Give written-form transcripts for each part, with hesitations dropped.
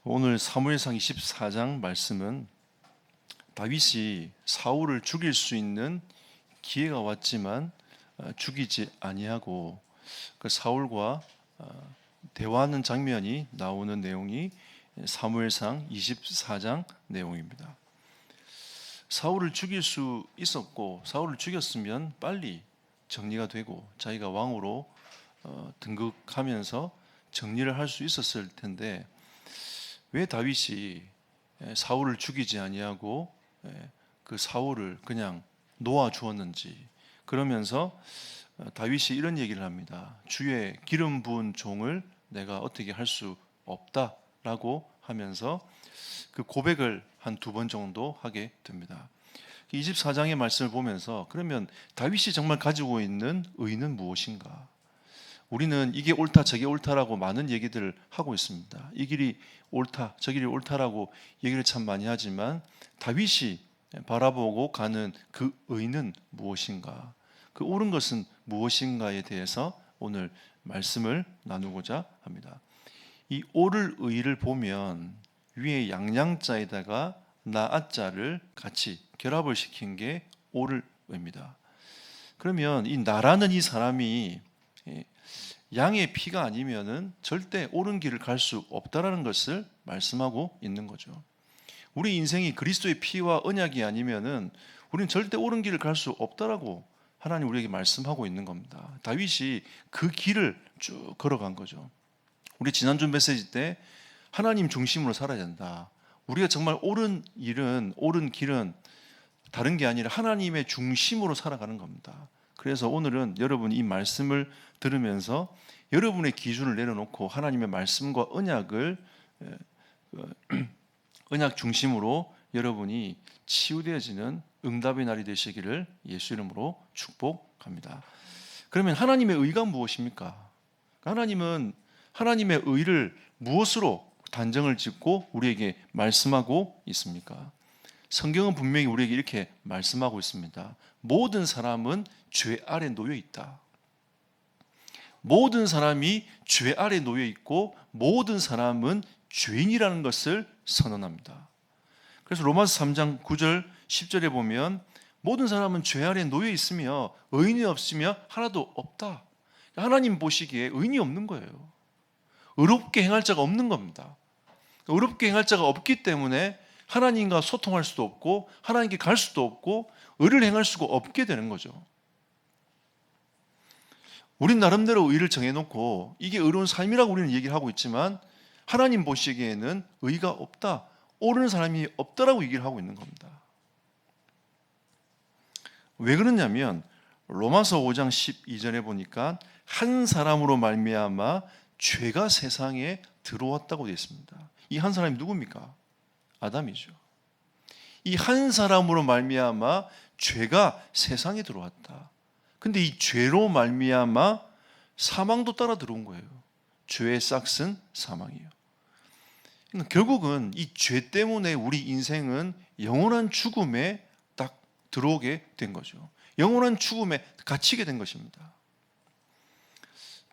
오늘 사무엘상 24장 말씀은 다윗이 사울을 죽일 수 있는 기회가 왔지만 죽이지 아니하고 그 사울과 대화하는 장면이 나오는 내용이 사무엘상 24장 내용입니다. 사울을 죽일 수 있었고 사울을 죽였으면 빨리 정리가 되고 자기가 왕으로 등극하면서 정리를 할 수 있었을 텐데 왜 다윗이 사울을 죽이지 아니하고 그 사울을 그냥 놓아 주었는지, 그러면서 다윗이 이런 얘기를 합니다. 주의 기름 부은 종을 내가 어떻게 할 수 없다라고 하면서 그 고백을 한 두 번 정도 하게 됩니다. 24장의 말씀을 보면서 그러면 다윗이 정말 가지고 있는 의는 무엇인가? 우리는 이게 옳다 저게 옳다라고 많은 얘기들을 하고 있습니다. 이 길이 옳다 저 길이 옳다라고 얘기를 참 많이 하지만 다윗이 바라보고 가는 그 의는 무엇인가, 그 옳은 것은 무엇인가에 대해서 오늘 말씀을 나누고자 합니다. 이 옳을 의를 보면 위에 양양자에다가 나아자를 같이 결합을 시킨 게 옳을 의입니다. 그러면 이 나라는 이 사람이 양의 피가 아니면은 절대 옳은 길을 갈 수 없다라는 것을 말씀하고 있는 거죠. 우리 인생이 그리스도의 피와 언약이 아니면은 우리는 절대 옳은 길을 갈 수 없다라고 하나님 우리에게 말씀하고 있는 겁니다. 다윗이 그 길을 쭉 걸어간 거죠. 우리 지난주 메시지 때 하나님 중심으로 살아야 된다. 우리가 정말 옳은 일은, 옳은 길은 다른 게 아니라 하나님의 중심으로 살아가는 겁니다. 그래서 오늘은 여러분이 이 말씀을 들으면서 여러분의 기준을 내려놓고 하나님의 말씀과 언약을 언약 중심으로 여러분이 치유되어지는 응답의 날이 되시기를 예수 이름으로 축복합니다. 그러면 하나님의 의가 무엇입니까? 하나님은 하나님의 의를 무엇으로 단정을 짓고 우리에게 말씀하고 있습니까? 성경은 분명히 우리에게 이렇게 말씀하고 있습니다. 모든 사람은 죄 아래 놓여 있다. 모든 사람이 죄 아래 놓여 있고 모든 사람은 죄인이라는 것을 선언합니다. 그래서 로마서 3장 9절 10절에 보면 모든 사람은 죄 아래 놓여 있으며 의인이 없으며 하나도 없다. 하나님 보시기에 의인이 없는 거예요. 의롭게 행할 자가 없는 겁니다. 의롭게 행할 자가 없기 때문에 하나님과 소통할 수도 없고 하나님께 갈 수도 없고 의를 행할 수가 없게 되는 거죠. 우린 나름대로 의를 정해놓고 이게 의로운 삶이라고 우리는 얘기를 하고 있지만 하나님 보시기에는 의가 없다, 옳은 사람이 없다라고 얘기를 하고 있는 겁니다. 왜 그러냐면 로마서 5장 12절에 보니까 한 사람으로 말미암아 죄가 세상에 들어왔다고 되어 있습니다. 이 한 사람이 누굽니까? 아담이죠. 이 한 사람으로 말미암아 죄가 세상에 들어왔다. 근데 이 죄로 말미암아 사망도 따라 들어온 거예요. 죄의 싹은 사망이에요. 그러니까 결국은 이 죄 때문에 우리 인생은 영원한 죽음에 딱 들어오게 된 거죠. 영원한 죽음에 갇히게 된 것입니다.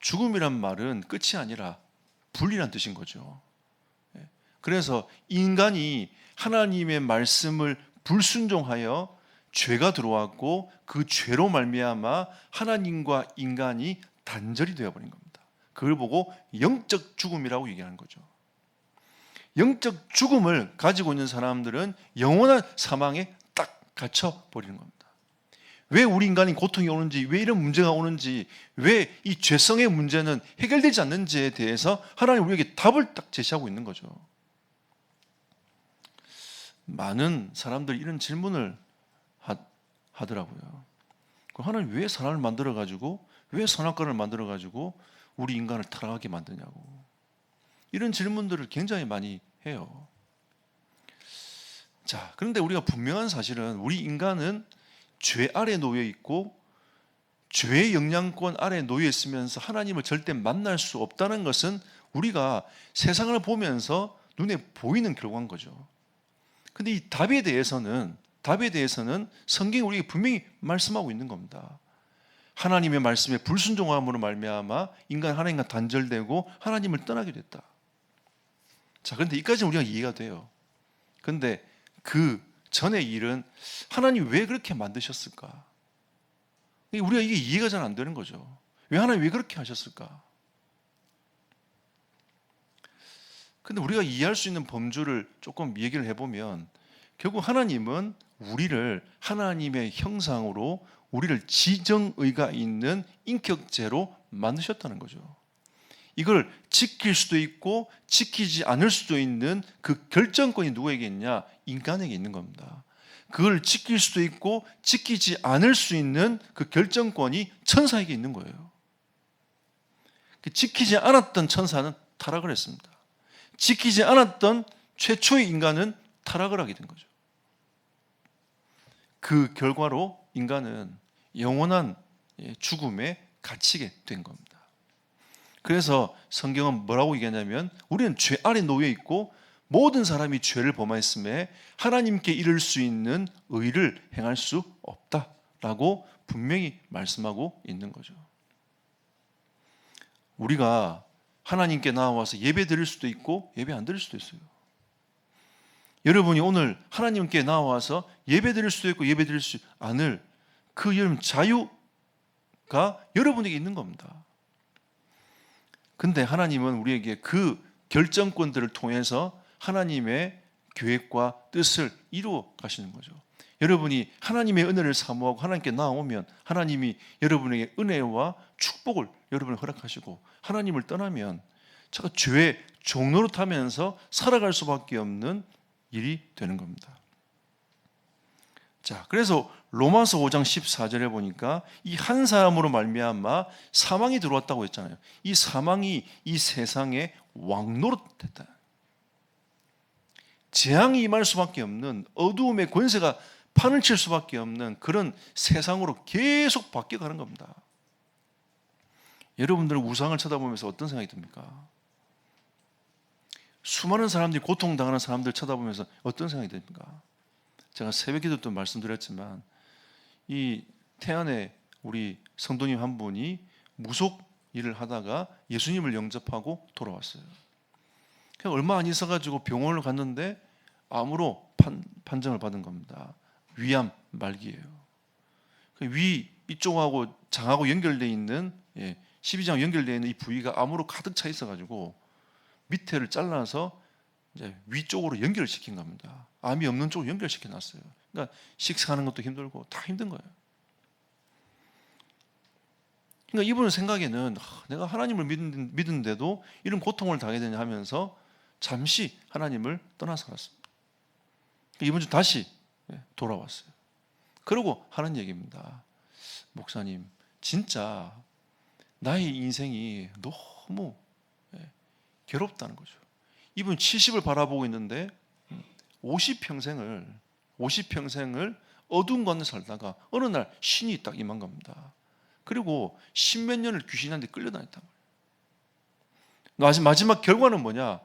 죽음이란 말은 끝이 아니라 분리란 뜻인 거죠. 그래서 인간이 하나님의 말씀을 불순종하여 죄가 들어왔고 그 죄로 말미암아 하나님과 인간이 단절이 되어버린 겁니다. 그걸 보고 영적 죽음이라고 얘기하는 거죠. 영적 죽음을 가지고 있는 사람들은 영원한 사망에 딱 갇혀버리는 겁니다. 왜 우리 인간이 고통이 오는지, 왜 이런 문제가 오는지, 왜 이 죄성의 문제는 해결되지 않는지에 대해서 하나님 우리에게 답을 딱 제시하고 있는 거죠. 많은 사람들이 이런 질문을 하더라고요. 하나님 왜 사람을 만들어가지고, 왜 선악과를 만들어가지고 우리 인간을 타락하게 만드냐고. 이런 질문들을 굉장히 많이 해요. 자, 그런데 우리가 분명한 사실은 우리 인간은 죄 아래 놓여 있고 죄의 영향권 아래 놓여 있으면서 하나님을 절대 만날 수 없다는 것은 우리가 세상을 보면서 눈에 보이는 결과인 거죠. 근데 이 답에 대해서는 성경이 우리에게 분명히 말씀하고 있는 겁니다. 하나님의 말씀에 불순종함으로 말미암아 인간 하나님과 단절되고 하나님을 떠나게 됐다. 자, 그런데 이까지는 우리가 이해가 돼요. 그런데 그 전의 일은 하나님 왜 그렇게 만드셨을까? 우리가 이게 이해가 잘 안 되는 거죠. 왜 하나님 왜 그렇게 하셨을까? 근데 우리가 이해할 수 있는 범주를 조금 얘기를 해보면 결국 하나님은 우리를 하나님의 형상으로 우리를 지정의가 있는 인격체로 만드셨다는 거죠. 이걸 지킬 수도 있고 지키지 않을 수도 있는 그 결정권이 누구에게 있냐? 인간에게 있는 겁니다. 그걸 지킬 수도 있고 지키지 않을 수 있는 그 결정권이 천사에게 있는 거예요. 지키지 않았던 천사는 타락을 했습니다. 지키지 않았던 최초의 인간은 타락을 하게 된 거죠. 그 결과로 인간은 영원한 죽음에 갇히게 된 겁니다. 그래서 성경은 뭐라고 얘기하냐면 우리는 죄 아래 놓여 있고 모든 사람이 죄를 범하였음에 하나님께 이를 수 있는 의를 행할 수 없다라고 분명히 말씀하고 있는 거죠. 우리가 하나님께 나와서 예배 드릴 수도 있고 예배 안 드릴 수도 있어요. 여러분이 오늘 하나님께 나와서 예배 드릴 수도 있고 예배 드릴 수 않을 그 여러분 자유가 여러분에게 있는 겁니다. 근데 하나님은 우리에게 그 결정권들을 통해서 하나님의 계획과 뜻을 이루어 가시는 거죠. 여러분이 하나님의 은혜를 사모하고 하나님께 나오면 하나님이 여러분에게 은혜와 축복을 여러분을 허락하시고 하나님을 떠나면 제가 죄의 종노릇하면서 살아갈 수밖에 없는 일이 되는 겁니다. 자, 그래서 로마서 5장 14절에 보니까 이 한 사람으로 말미암아 사망이 들어왔다고 했잖아요. 이 사망이 이 세상에 왕노릇했다. 재앙이 임할 수밖에 없는 어두움의 권세가 판을 칠 수밖에 없는 그런 세상으로 계속 바뀌어가는 겁니다. 여러분들은 우상을 쳐다보면서 어떤 생각이 듭니까? 수많은 사람들이 고통당하는 사람들 쳐다보면서 어떤 생각이 듭니까? 제가 새벽기도 또 말씀드렸지만 이 태안에 우리 성도님 한 분이 무속 일을 하다가 예수님을 영접하고 돌아왔어요. 그냥 얼마 안 있어가지고 병원을 갔는데 암으로 판정을 받은 겁니다. 위암 말기예요. 위 이쪽하고 장하고 연결되어 있는 12장 연결되어 있는 이 부위가 암으로 가득 차 있어가지고 밑에를 잘라서 이제 위쪽으로 연결을 시킨 겁니다. 암이 없는 쪽으로 연결시켜 놨어요. 그러니까 식사하는 것도 힘들고 다 힘든 거예요. 그러니까 이분의 생각에는 내가 하나님을 믿는데도 이런 고통을 당해야 되냐 하면서 잠시 하나님을 떠나 살았습니다. 이번 주 다시 돌아왔어요. 그러고 하는 얘기입니다. 목사님, 진짜 나의 인생이 너무 괴롭다는 거죠. 이분 70을 바라보고 있는데 50평생을 어두운 곳에 살다가 어느 날 신이 딱 임한 겁니다. 그리고 10몇 년을 귀신한테 끌려다녔단 말이에요. 마지막 결과는 뭐냐?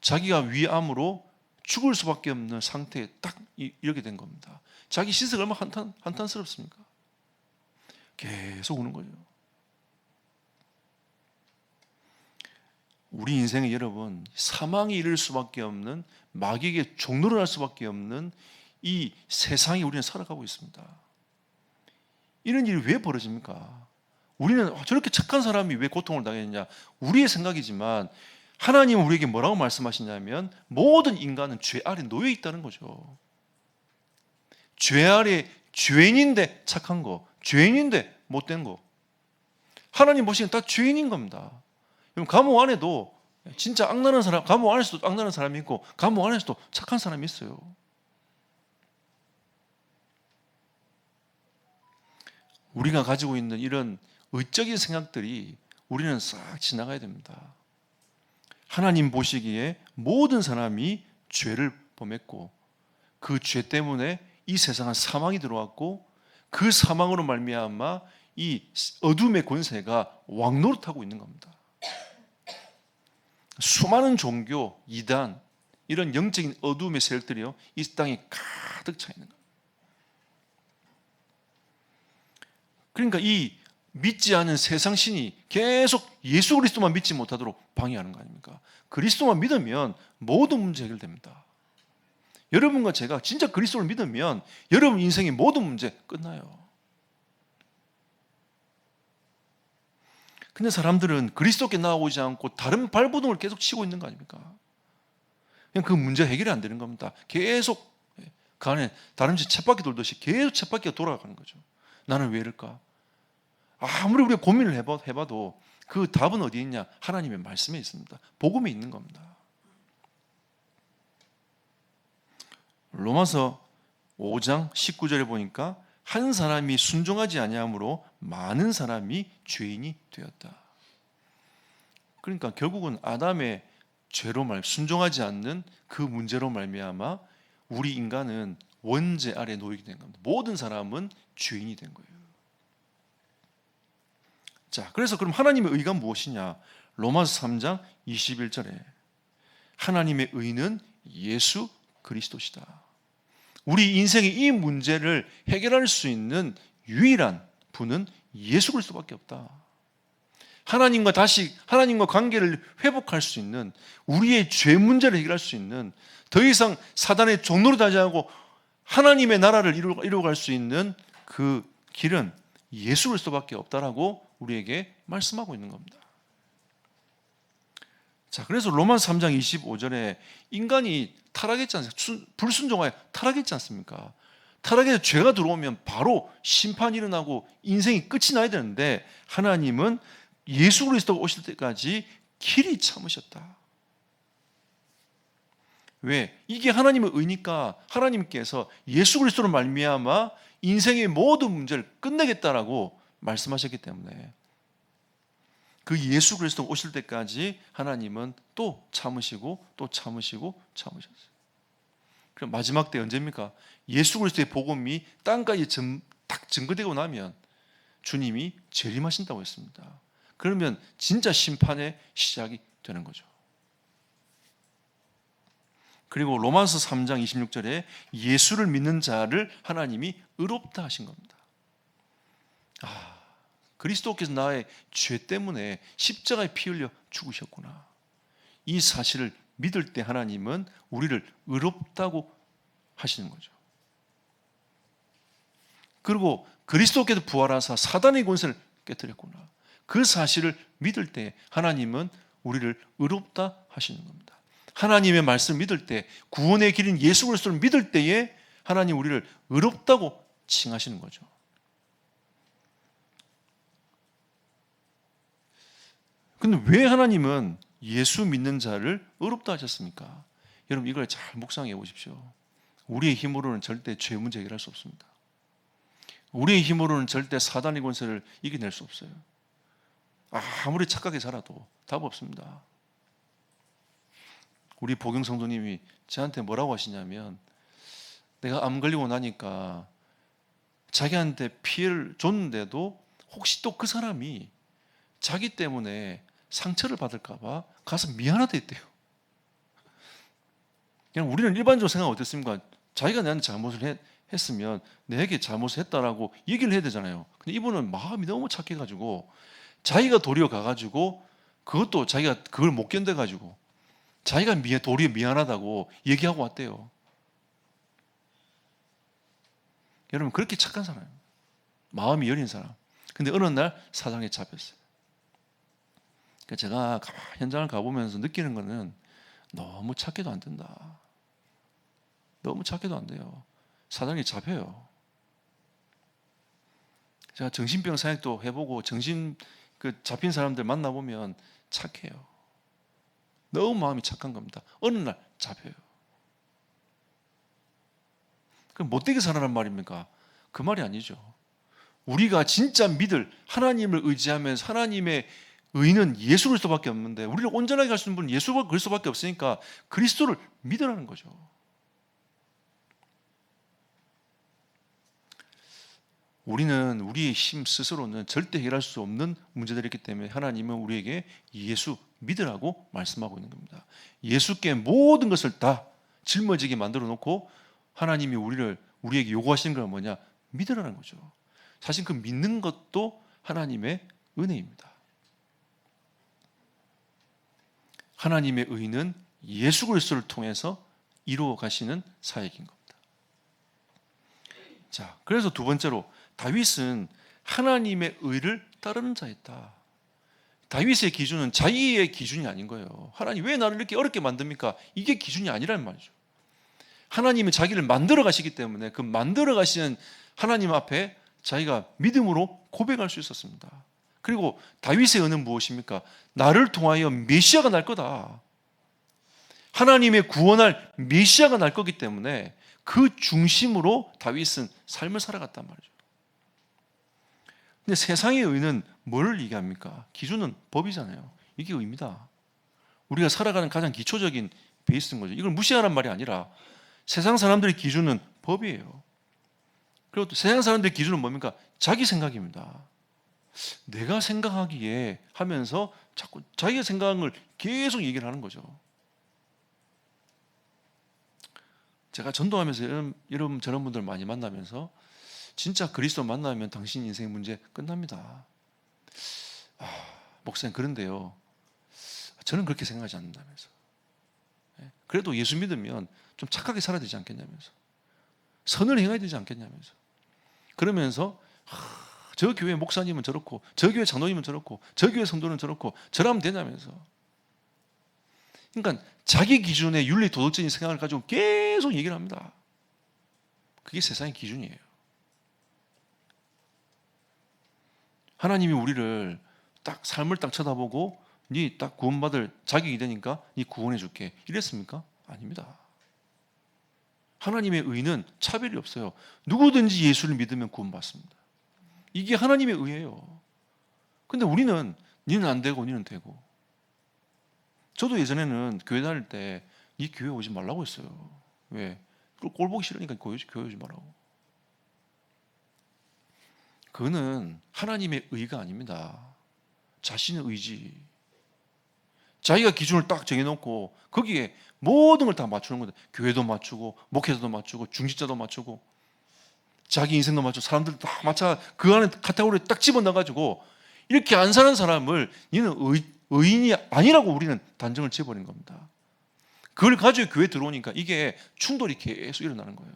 자기가 위암으로 죽을 수밖에 없는 상태에 딱 이렇게 된 겁니다. 자기 신세가 얼마나 한탄스럽습니까? 계속 우는 거죠. 우리 인생에 여러분 사망이 이를 수밖에 없는 마귀에게 종노릇할 수밖에 없는 이 세상에 우리는 살아가고 있습니다. 이런 일이 왜 벌어집니까? 우리는 저렇게 착한 사람이 왜 고통을 당했냐? 우리의 생각이지만 하나님은 우리에게 뭐라고 말씀하시냐면 모든 인간은 죄 아래 놓여 있다는 거죠. 죄 아래 죄인인데 착한 거, 죄인인데 못된 거. 하나님 보시기엔 다 죄인인 겁니다. 그럼 감옥 안에도 진짜 악나는 사람, 감옥 안에서도 악나는 사람이 있고 감옥 안에서도 착한 사람이 있어요. 우리가 가지고 있는 이런 의적인 생각들이 우리는 싹 지나가야 됩니다. 하나님 보시기에 모든 사람이 죄를 범했고 그 죄 때문에 이 세상은 사망이 들어왔고 그 사망으로 말미암아 이 어둠의 권세가 왕노릇하고 있는 겁니다. 수많은 종교, 이단 이런 영적인 어둠의 세력들이요 이 땅에 가득 차 있는 겁니다. 그러니까 이 믿지 않은 세상 신이 계속 예수 그리스도만 믿지 못하도록 방해하는 거 아닙니까? 그리스도만 믿으면 모든 문제 해결됩니다. 여러분과 제가 진짜 그리스도를 믿으면 여러분 인생의 모든 문제 끝나요. 근데 사람들은 그리스도께 나아오지 않고 다른 발버둥을 계속 치고 있는 거 아닙니까? 그냥 그 문제 해결이 안 되는 겁니다. 계속 그 안에 다람쥐 쳇바퀴 돌듯이 계속 쳇바퀴가 돌아가는 거죠. 나는 왜 이럴까? 아무리 우리가 고민을 해봐도 그 답은 어디 있냐? 하나님의 말씀에 있습니다. 복음에 있는 겁니다. 로마서 5장 19절에 보니까 한 사람이 순종하지 아니함으로 많은 사람이 죄인이 되었다. 그러니까 결국은 아담의 죄로 순종하지 않는 그 문제로 말미암아 우리 인간은 원죄 아래 놓이게 된 겁니다. 모든 사람은 죄인이 된 거예요. 자, 그래서 그럼 하나님의 의가 무엇이냐? 로마서 3장 21절에 하나님의 의는 예수 그리스도시다. 우리 인생의 이 문제를 해결할 수 있는 유일한 분은 예수 그리스도밖에 없다. 하나님과 관계를 회복할 수 있는, 우리의 죄 문제를 해결할 수 있는, 더 이상 사단의 종노릇 하지 않고 하나님의 나라를 이루어갈 수 있는 그 길은 예수 그리스도밖에 없다라고 우리에게 말씀하고 있는 겁니다. 자, 그래서 로마서 3장 25절에 인간이 타락했지 않습니까? 불순종하여 타락했지 않습니까? 타락해서 죄가 들어오면 바로 심판이 일어나고 인생이 끝이 나야 되는데 하나님은 예수 그리스도가 오실 때까지 길이 참으셨다. 왜? 이게 하나님의 의니까 하나님께서 예수 그리스도로 말미암아 인생의 모든 문제를 끝내겠다라고 말씀하셨기 때문에 그 예수 그리스도 오실 때까지 하나님은 또 참으시고 또 참으시고 참으셨어요. 그럼 마지막 때 언제입니까? 예수 그리스도의 복음이 땅까지 딱 증거되고 나면 주님이 재림하신다고 했습니다. 그러면 진짜 심판의 시작이 되는 거죠. 그리고 로마서 3장 26절에 예수를 믿는 자를 하나님이 의롭다 하신 겁니다. 그리스도께서 나의 죄 때문에 십자가에 피 흘려 죽으셨구나. 이 사실을 믿을 때 하나님은 우리를 의롭다고 하시는 거죠. 그리고 그리스도께서 부활하사 사단의 권세를 깨뜨렸구나. 그 사실을 믿을 때 하나님은 우리를 의롭다 하시는 겁니다. 하나님의 말씀을 믿을 때, 구원의 길인 예수 그리스도를 믿을 때에 하나님 우리를 의롭다고 칭하시는 거죠. 근데 왜 하나님은 예수 믿는 자를 의롭다 하셨습니까? 여러분 이걸 잘 묵상해 보십시오. 우리의 힘으로는 절대 죄 문제 해결할 수 없습니다. 우리의 힘으로는 절대 사단의 권세를 이겨낼 수 없어요. 아무리 착하게 살아도 답 없습니다. 우리 복영 성도님이 저한테 뭐라고 하시냐면, 내가 암 걸리고 나니까 자기한테 피해를 줬는데도 혹시 또 그 사람이 자기 때문에 상처를 받을까 봐 가서 미안하다 했대요. 그냥 우리는 일반적으로 생각은 어땠습니까? 자기가 나한테 잘못을 했으면 내게 잘못을 했다라고 얘기를 해야 되잖아요. 근데 이분은 마음이 너무 착해가지고 자기가 도리어 가가지고 그것도 자기가 그걸 못 견뎌가지고 자기가 도리어 미안하다고 얘기하고 왔대요. 여러분 그렇게 착한 사람, 마음이 여린 사람. 근데 어느 날 사장에 잡혔어요. 그러니까 제가 현장을 가보면서 느끼는 거는 너무 착해도 안 된다. 너무 착해도 안 돼요. 사장이 잡혀요. 제가 정신병 사역도 해보고 잡힌 사람들 만나보면 착해요. 너무 마음이 착한 겁니다. 어느 날 잡혀요. 그럼 못되게 살아란 말입니까? 그 말이 아니죠. 우리가 진짜 믿을 하나님을 의지하면서 하나님의 의는 예수 그리스도밖에 없는데 우리를 온전하게 할 수 있는 분은 예수 그리스도밖에 없으니까 그리스도를 믿으라는 거죠. 우리는 우리의 힘 스스로는 절대 해결할 수 없는 문제들이 있기 때문에 하나님은 우리에게 예수 믿으라고 말씀하고 있는 겁니다. 예수께 모든 것을 다 짊어지게 만들어 놓고 하나님이 우리에게 요구하시는 건 뭐냐? 믿으라는 거죠. 사실 그 믿는 것도 하나님의 은혜입니다. 하나님의 의는 예수 그리스도를 통해서 이루어 가시는 사역인 겁니다. 자, 그래서 두 번째로 다윗은 하나님의 의를 따르는 자였다. 다윗의 기준은 자기의 기준이 아닌 거예요. 하나님 왜 나를 이렇게 어렵게 만듭니까? 이게 기준이 아니란 말이죠. 하나님은 자기를 만들어 가시기 때문에 그 만들어 가시는 하나님 앞에 자기가 믿음으로 고백할 수 있었습니다. 그리고 다윗의 의는 무엇입니까? 나를 통하여 메시아가 날 거다. 하나님의 구원할 메시아가 날 거기 때문에 그 중심으로 다윗은 삶을 살아갔단 말이죠. 근데 세상의 의는 뭘 얘기합니까? 기준은 법이잖아요. 이게 의입니다. 우리가 살아가는 가장 기초적인 베이스인 거죠. 이걸 무시하란 말이 아니라 세상 사람들의 기준은 법이에요. 그리고 또 세상 사람들의 기준은 뭡니까? 자기 생각입니다. 내가 생각하기에 하면서 자꾸 자기의 생각을 계속 얘기를 하는 거죠. 제가 전도하면서 이런 저런 분들 많이 만나면서 진짜 그리스도 만나면 당신 인생 문제 끝납니다. 목사님 그런데요. 저는 그렇게 생각하지 않는다면서. 그래도 예수 믿으면 좀 착하게 살아야 되지 않겠냐면서. 선을 행해야 되지 않겠냐면서. 그러면서 저 교회 목사님은 저렇고 저 교회 장로님은 저렇고 저 교회 성도는 저렇고 저라면 되냐면서. 그러니까 자기 기준의 윤리 도덕적인 생각을 가지고 계속 얘기를 합니다. 그게 세상의 기준이에요. 하나님이 우리를 딱 삶을 딱 쳐다보고 네 딱 구원받을 자격이 되니까 네 구원해 줄게 이랬습니까? 아닙니다. 하나님의 의는 차별이 없어요. 누구든지 예수를 믿으면 구원받습니다. 이게 하나님의 의예요. 근데 우리는 니는 안 되고 니는 되고. 저도 예전에는 교회 다닐 때 이 교회 오지 말라고 했어요. 왜? 꼴 보기 싫으니까 교회 오지 말라고. 그거는 하나님의 의가 아닙니다. 자신의 의지. 자기가 기준을 딱 정해놓고 거기에 모든 걸 다 맞추는 거다. 교회도 맞추고 목회자도 맞추고 중직자도 맞추고 자기 인생도 맞추고 사람들도 다 맞춰 그 안에 카테고리에 딱 집어넣어가지고 이렇게 안 사는 사람을 니는 의인이 아니라고 우리는 단정을 지어버린 겁니다. 그걸 가지고 교회에 들어오니까 이게 충돌이 계속 일어나는 거예요.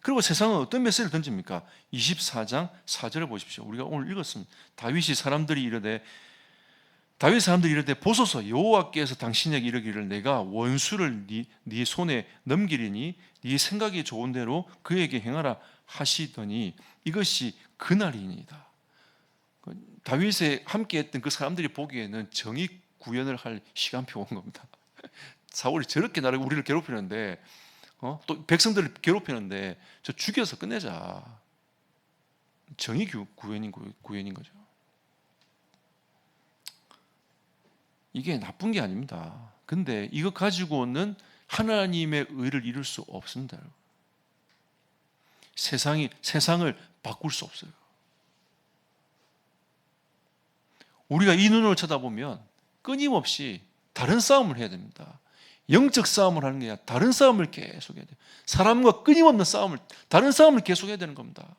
그리고 세상은 어떤 메시지를 던집니까? 24장 4절을 보십시오. 우리가 오늘 읽었습니다. 다윗 사람들이 이르되 보소서 여호와께서 당신에게 이르기를 내가 원수를 네 손에 넘기리니 네 생각이 좋은 대로 그에게 행하라 하시더니 이것이 그날이니이다. 다윗에 함께했던 그 사람들이 보기에는 정의 구현을 할 시간표 온 겁니다. 사울이 저렇게 나를 우리를 괴롭히는데 또 백성들을 괴롭히는데 저 죽여서 끝내자. 정의 구현인 거죠. 이게 나쁜 게 아닙니다. 근데 이거 가지고는 하나님의 의를 이룰 수 없습니다. 세상을 바꿀 수 없어요. 우리가 이 눈으로 쳐다보면 끊임없이 다른 싸움을 해야 됩니다. 영적 싸움을 하는 게 아니라 다른 싸움을 계속 해야 돼요. 사람과 끊임없는 싸움을, 다른 싸움을 계속 해야 되는 겁니다.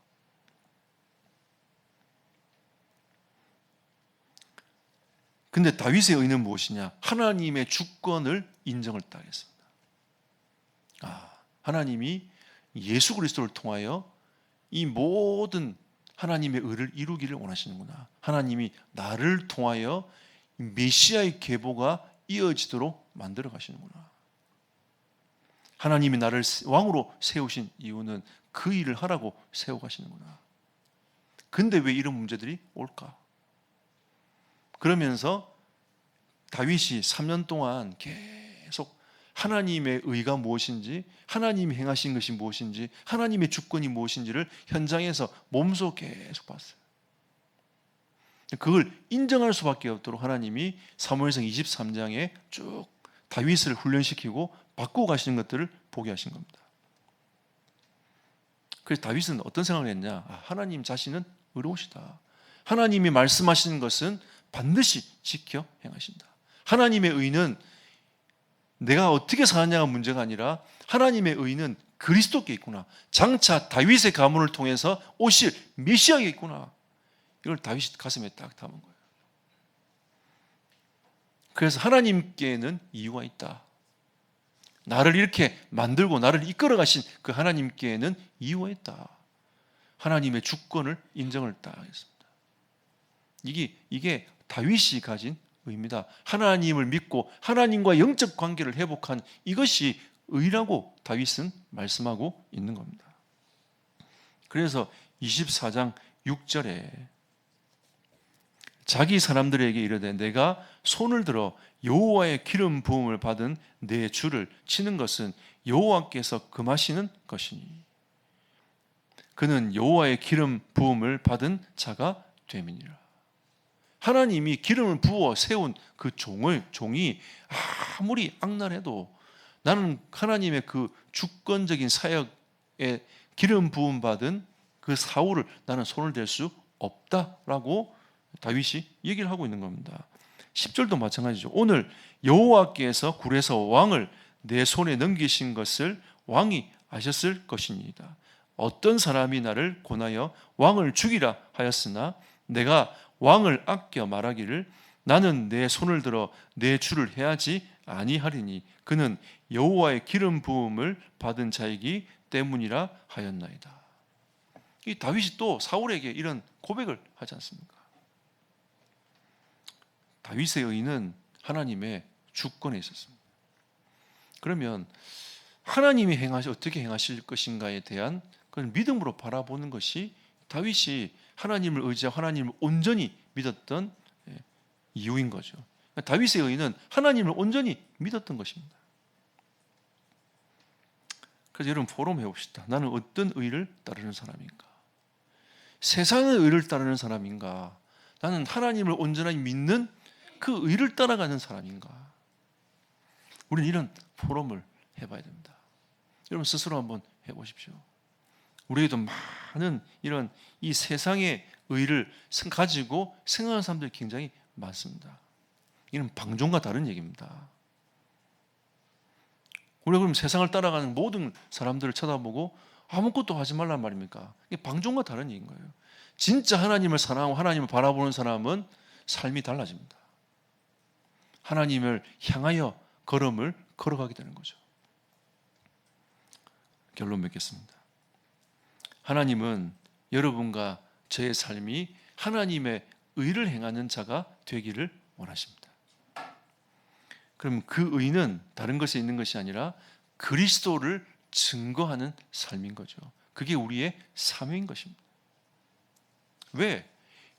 근데 다윗의 의는 무엇이냐? 하나님의 주권을 인정을 따겠습니다. 하나님이 예수 그리스도를 통하여 이 모든 하나님의 의를 이루기를 원하시는구나. 하나님이 나를 통하여 메시아의 계보가 이어지도록 만들어 가시는구나. 하나님이 나를 왕으로 세우신 이유는 그 일을 하라고 세워 가시는구나. 근데 왜 이런 문제들이 올까? 그러면서 다윗이 3년 동안 계속 하나님의 의가 무엇인지, 하나님이 행하신 것이 무엇인지, 하나님의 주권이 무엇인지를 현장에서 몸소 계속 봤어요. 그걸 인정할 수밖에 없도록 하나님이 사무엘상 23장에 쭉 다윗을 훈련시키고 바꾸고 가시는 것들을 보게 하신 겁니다. 그래서 다윗은 어떤 생각을 했냐? 하나님 자신은 의로우시다. 하나님이 말씀하시는 것은 반드시 지켜 행하신다. 하나님의 의는 내가 어떻게 사느냐가 문제가 아니라 하나님의 의는 그리스도께 있구나. 장차 다윗의 가문을 통해서 오실 메시아에 있구나. 이걸 다윗이 가슴에 딱 담은 거예요. 그래서 하나님께는 이유가 있다. 나를 이렇게 만들고 나를 이끌어 가신 그 하나님께는 이유가 있다. 하나님의 주권을 인정을 딱 했습니다. 이게 다윗이 가진 의입니다. 하나님을 믿고 하나님과 영적 관계를 회복한 이것이 의라고 다윗은 말씀하고 있는 겁니다. 그래서 24장 6절에 자기 사람들에게 이르되 내가 손을 들어 여호와의 기름 부음을 받은 내 주를 치는 것은 여호와께서 금하시는 것이니 그는 여호와의 기름 부음을 받은 자가 됨이니라. 하나님이 기름을 부어 세운 그 종이 아무리 악랄해도 나는 하나님의 그 주권적인 사역에 기름 부음 받은 그 사울을 나는 손을 댈 수 없다라고 다윗이 얘기를 하고 있는 겁니다. 10절도 마찬가지죠. 오늘 여호와께서 굴에서 왕을 내 손에 넘기신 것을 왕이 아셨을 것이니이다. 어떤 사람이 나를 권하여 왕을 죽이라 하였으나 내가 왕을 아껴 말하기를 나는 내 손을 들어 내 주를 해하지 아니하리니 그는 여호와의 기름 부음을 받은 자이기 때문이라 하였나이다. 이 다윗이 또 사울에게 이런 고백을 하지 않습니까? 다윗의 의는 하나님의 주권에 있었습니다. 그러면 하나님이 어떻게 행하실 것인가에 대한 그런 믿음으로 바라보는 것이 다윗이 하나님을 의지하고 하나님을 온전히 믿었던 이유인 거죠. 다윗의 의는 하나님을 온전히 믿었던 것입니다. 그래서 여러분 포럼 해봅시다. 나는 어떤 의를 따르는 사람인가? 세상의 의를 따르는 사람인가? 나는 하나님을 온전히 믿는 그 의를 따라가는 사람인가? 우리는 이런 포럼을 해봐야 됩니다. 여러분 스스로 한번 해보십시오. 우리에게도 많은 이런 이 세상의 의를 가지고 생각하는 사람들이 굉장히 많습니다. 이는 방종과 다른 얘기입니다. 우리가 그럼 세상을 따라가는 모든 사람들을 쳐다보고 아무것도 하지 말란 말입니까? 이게 방종과 다른 얘기인 거예요. 진짜 하나님을 사랑하고 하나님을 바라보는 사람은 삶이 달라집니다. 하나님을 향하여 걸음을 걸어가게 되는 거죠. 결론 맺겠습니다. 하나님은 여러분과 저의 삶이 하나님의 의를 행하는 자가 되기를 원하십니다. 그럼 그 의는 다른 것에 있는 것이 아니라 그리스도를 증거하는 삶인 거죠. 그게 우리의 사명인 것입니다. 왜?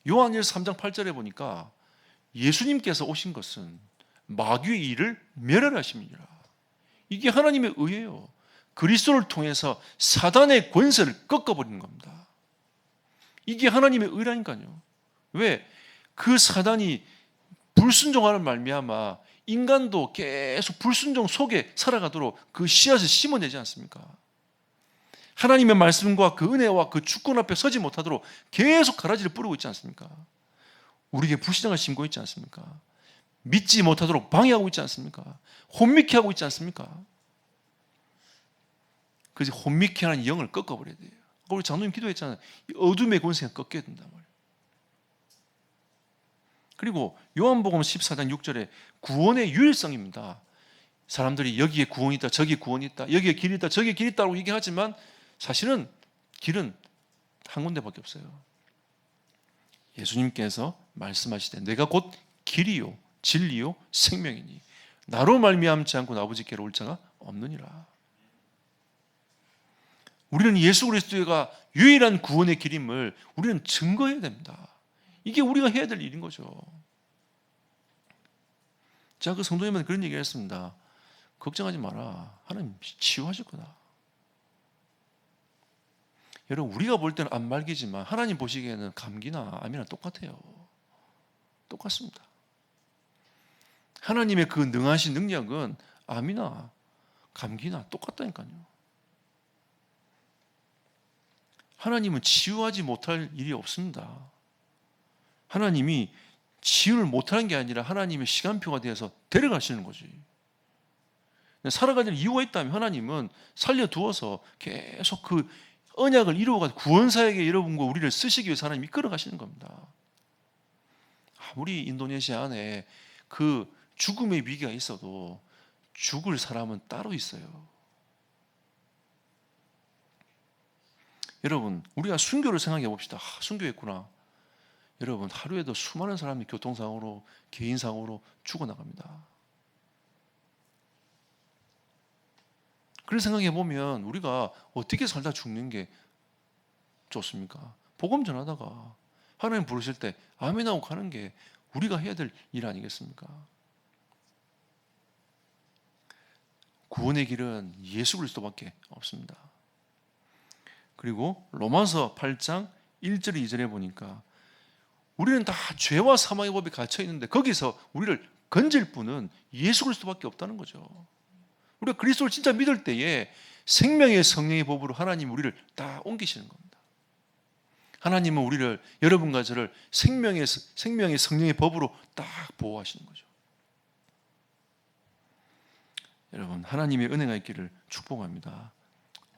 요한일서 3장 8절에 보니까 예수님께서 오신 것은 마귀의 일을 멸하심이니라. 이게 하나님의 의예요. 그리스도를 통해서 사단의 권세를 꺾어버리는 겁니다. 이게 하나님의 의라니까요. 왜? 그 사단이 불순종하는 말미암아 인간도 계속 불순종 속에 살아가도록 그 씨앗을 심어내지 않습니까? 하나님의 말씀과 그 은혜와 그 주권 앞에 서지 못하도록 계속 가라지를 뿌리고 있지 않습니까? 우리에게 불신앙을 심고 있지 않습니까? 믿지 못하도록 방해하고 있지 않습니까? 혼미케 하고 있지 않습니까? 그래서 혼미케 하는 영을 꺾어버려야 돼요. 우리 장로님 기도했잖아요. 어둠의 권세가 꺾여야 된단 말이에요. 그리고 요한복음 14장 6절에 구원의 유일성입니다. 사람들이 여기에 구원이 있다, 저기에 구원이 있다, 여기에 길이 있다, 저기에 길이 있다고 얘기하지만 사실은 길은 한 군데밖에 없어요. 예수님께서 말씀하시되 내가 곧 길이요 진리요 생명이니 나로 말미암지 않고 아버지께로 올 자가 없느니라. 우리는 예수 그리스도가 유일한 구원의 길임을 우리는 증거해야 됩니다. 이게 우리가 해야 될 일인 거죠. 제가 그 성도님한테 그런 얘기를 했습니다. 걱정하지 마라. 하나님 치유하실 거다. 여러분 우리가 볼 때는 안 말기지만 하나님 보시기에는 감기나 암이나 똑같아요. 똑같습니다. 하나님의 그 능하신 능력은 암이나 감기나 똑같다니까요. 하나님은 치유하지 못할 일이 없습니다. 하나님이 치유를 못하는 게 아니라 하나님의 시간표가 되어서 데려가시는 거지. 살아가는 이유가 있다면 하나님은 살려두어서 계속 그 언약을 이루어가 구원사에게 여러분과 우리를 쓰시기 위해서 하나님이 이끌어 가시는 겁니다. 아무리 인도네시아 안에 그 죽음의 위기가 있어도 죽을 사람은 따로 있어요. 여러분, 우리가 순교를 생각해 봅시다. 순교했구나. 여러분, 하루에도 수많은 사람이 교통사고로, 개인사고로 죽어나갑니다. 그걸 생각해 보면 우리가 어떻게 살다 죽는 게 좋습니까? 복음 전하다가 하나님 부르실 때 아멘 하고 가는 게 우리가 해야 될 일 아니겠습니까? 구원의 길은 예수 그리스도밖에 없습니다. 그리고 로마서 8장 1절 2절에 보니까 우리는 다 죄와 사망의 법에 갇혀 있는데 거기서 우리를 건질 분은 예수 그리스도밖에 없다는 거죠. 우리가 그리스도를 진짜 믿을 때에 생명의 성령의 법으로 하나님 우리를 다 옮기시는 겁니다. 하나님은 우리를, 여러분과 저를 생명의 성령의 법으로 딱 보호하시는 거죠. 여러분, 하나님의 은혜가 있기를 축복합니다.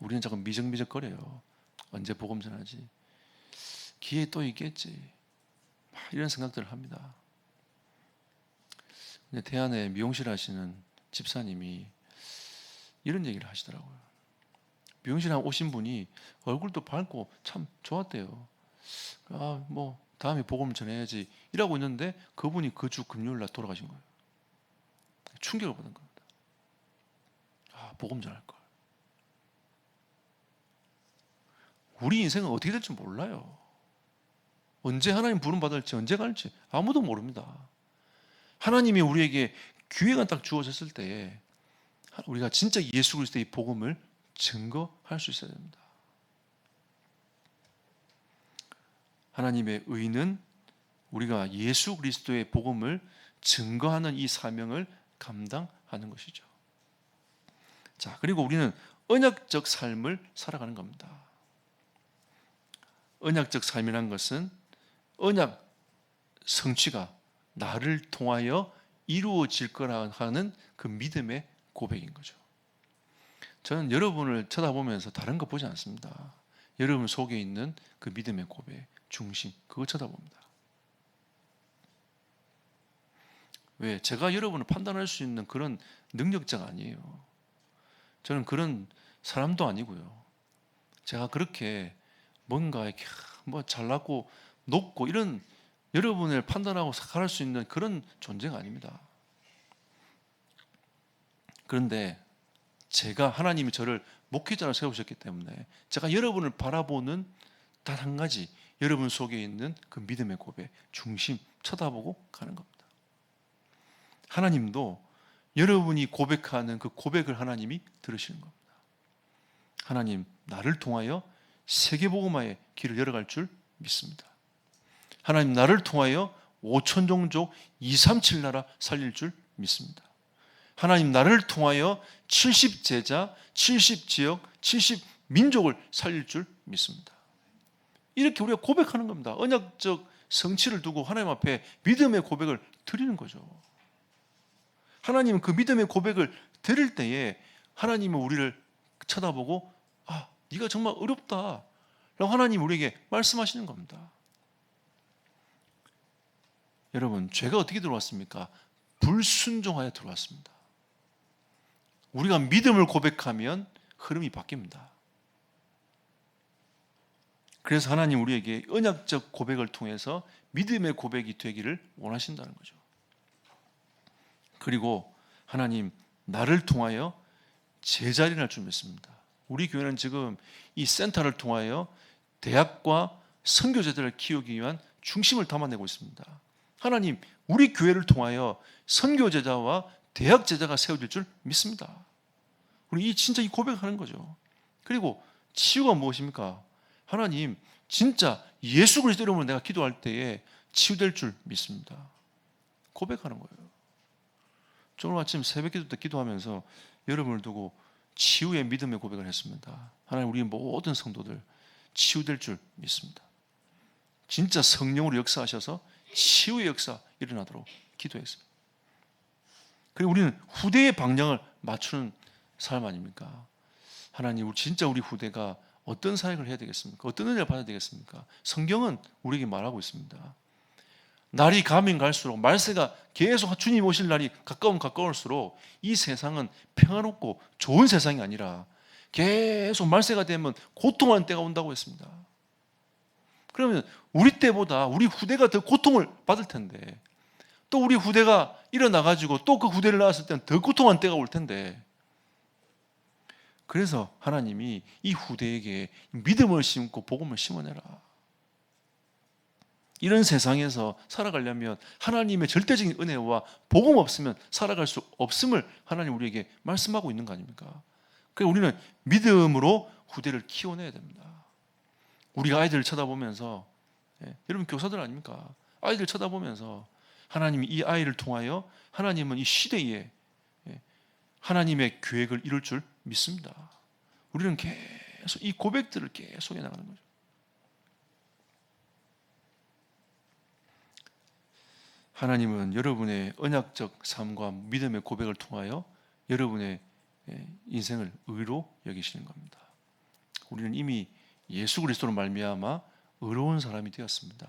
우리는 자꾸 미적미적거려요. 언제 복음 전하지? 기회 또 있겠지. 이런 생각들을 합니다. 근데 대안에 미용실 하시는 집사님이 이런 얘기를 하시더라고요. 미용실에 오신 분이 얼굴도 밝고 참 좋았대요. 다음에 복음 전해야지 이러고 있는데 그분이 그 주 금요일 날 돌아가신 거예요. 충격을 받은 겁니다. 복음 전할 걸. 우리 인생은 어떻게 될지 몰라요. 언제 하나님 부름 받을지, 언제 갈지 아무도 모릅니다. 하나님이 우리에게 기회가 딱 주어졌을 때에 우리가 진짜 예수 그리스도의 복음을 증거할 수 있어야 됩니다. 하나님의 의는 우리가 예수 그리스도의 복음을 증거하는 이 사명을 감당하는 것이죠. 자, 그리고 우리는 언약적 삶을 살아가는 겁니다. 언약적 삶이란 것은 언약 성취가 나를 통하여 이루어질 거라 하는 그 믿음의 고백인 거죠. 저는 여러분을 쳐다보면서 다른 거 보지 않습니다. 여러분 속에 있는 그 믿음의 고백, 중심, 그거 쳐다봅니다. 왜? 제가 여러분을 판단할 수 있는 그런 능력자가 아니에요. 저는 그런 사람도 아니고요. 제가 그렇게 뭔가 이렇게 잘났고 높고 이런 여러분을 판단하고 생각할 수 있는 그런 존재가 아닙니다. 그런데 제가 하나님이 저를 목회자로 세우셨기 때문에 제가 여러분을 바라보는 단 한 가지, 여러분 속에 있는 그 믿음의 고백, 중심 쳐다보고 가는 겁니다. 하나님도 여러분이 고백하는 그 고백을 하나님이 들으시는 겁니다. 하나님, 나를 통하여 세계복음화의 길을 열어갈 줄 믿습니다. 하나님, 나를 통하여 5천 종족 237 나라 살릴 줄 믿습니다. 하나님, 나를 통하여 70제자, 70지역, 70민족을 살릴 줄 믿습니다. 이렇게 우리가 고백하는 겁니다. 언약적 성취를 두고 하나님 앞에 믿음의 고백을 드리는 거죠. 하나님은 그 믿음의 고백을 드릴 때에 하나님은 우리를 쳐다보고 네가 정말 어렵다 라고 하나님 우리에게 말씀하시는 겁니다. 여러분, 죄가 어떻게 들어왔습니까? 불순종하여 들어왔습니다. 우리가 믿음을 고백하면 흐름이 바뀝니다. 그래서 하나님 우리에게 언약적 고백을 통해서 믿음의 고백이 되기를 원하신다는 거죠. 그리고 하나님, 나를 통하여 제자리 날 줄 믿습니다. 우리 교회는 지금 이 센터를 통하여 대학과 선교제자를 키우기 위한 중심을 담아내고 있습니다. 하나님, 우리 교회를 통하여 선교제자와 대학제자가 세워질 줄 믿습니다. 우리 진짜 이 고백하는 거죠. 그리고 치유가 무엇입니까? 하나님, 진짜 예수 그리스도 이름으로 내가 기도할 때에 치유될 줄 믿습니다. 고백하는 거예요. 오늘 아침 새벽 기도 때 기도하면서 여러분을 두고 치유의 믿음의 고백을 했습니다. 하나님, 우리 모든 성도들 치유될 줄 믿습니다. 진짜 성령으로 역사하셔서 치유의 역사 일어나도록 기도했습니다. 그리고 우리는 후대의 방향을 맞추는 삶 아닙니까? 하나님, 진짜 우리 후대가 어떤 사역을 해야 되겠습니까? 어떤 은혜를 받아야 되겠습니까? 성경은 우리에게 말하고 있습니다. 날이 가면 갈수록, 말세가 계속 주님 오실 날이 가까울수록 이 세상은 평화롭고 좋은 세상이 아니라 계속 말세가 되면 고통하는 때가 온다고 했습니다. 그러면 우리 때보다 우리 후대가 더 고통을 받을 텐데, 또 우리 후대가 일어나가지고 또 그 후대를 낳았을 때는 더 고통한 때가 올 텐데, 그래서 하나님이 이 후대에게 믿음을 심고 복음을 심어내라. 이런 세상에서 살아가려면 하나님의 절대적인 은혜와 복음 없으면 살아갈 수 없음을 하나님 우리에게 말씀하고 있는 거 아닙니까? 그래서 우리는 믿음으로 후대를 키워내야 됩니다. 우리가 아이들을 쳐다보면서, 여러분 교사들 아닙니까? 아이들 쳐다보면서 하나님이 이 아이를 통하여 하나님은 이 시대에 하나님의 계획을 이룰 줄 믿습니다. 우리는 계속 이 고백들을 계속 해나가는 거죠. 하나님은 여러분의 언약적 삶과 믿음의 고백을 통하여 여러분의 인생을 의로 여기시는 겁니다. 우리는 이미 예수 그리스도로 말미암아 의로운 사람이 되었습니다.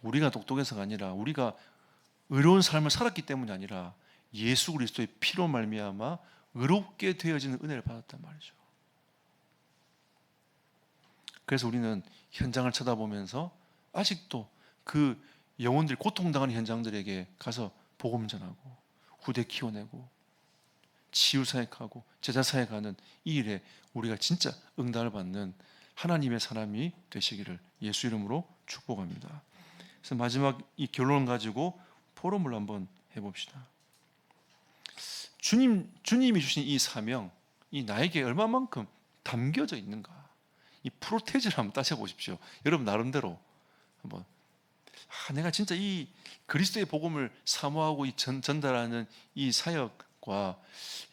우리가 똑똑해서가 아니라, 우리가 의로운 삶을 살았기 때문이 아니라 예수 그리스도의 피로 말미암아 의롭게 되어지는 은혜를 받았단 말이죠. 그래서 우리는 현장을 쳐다보면서 아직도 그 영혼들이 고통당하는 현장들에게 가서 복음 전하고 후대 키워내고 치유 사역하고 제자 사역하는 이 일에 우리가 진짜 응답을 받는 하나님의 사람이 되시기를 예수 이름으로 축복합니다. 그래서 마지막 이 결론 가지고 포럼을 한번 해봅시다. 주님이 주신 이 사명, 이 나에게 얼마만큼 담겨져 있는가? 이 프로테이지를 한번 따져보십시오. 여러분 나름대로 한번, 내가 진짜 이 그리스도의 복음을 사모하고 전달하는 이 사역과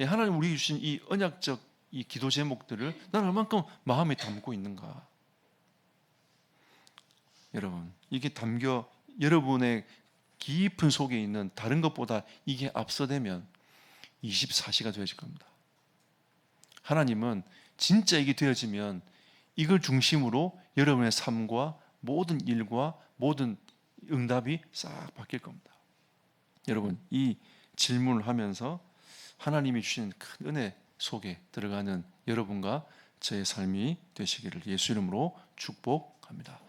하나님 우리에게 주신 이 언약적 이 기도 제목들을 나는 얼만큼 마음에 담고 있는가? 여러분, 이게 담겨 여러분의 깊은 속에 있는 다른 것보다 이게 앞서되면 24시가 되어질 겁니다. 하나님은 진짜 이게 되어지면 이걸 중심으로 여러분의 삶과 모든 일과 모든 응답이 싹 바뀔 겁니다. 여러분, 이 질문을 하면서 하나님이 주신 큰 은혜 속에 들어가는 여러분과 저의 삶이 되시기를 예수 이름으로 축복합니다.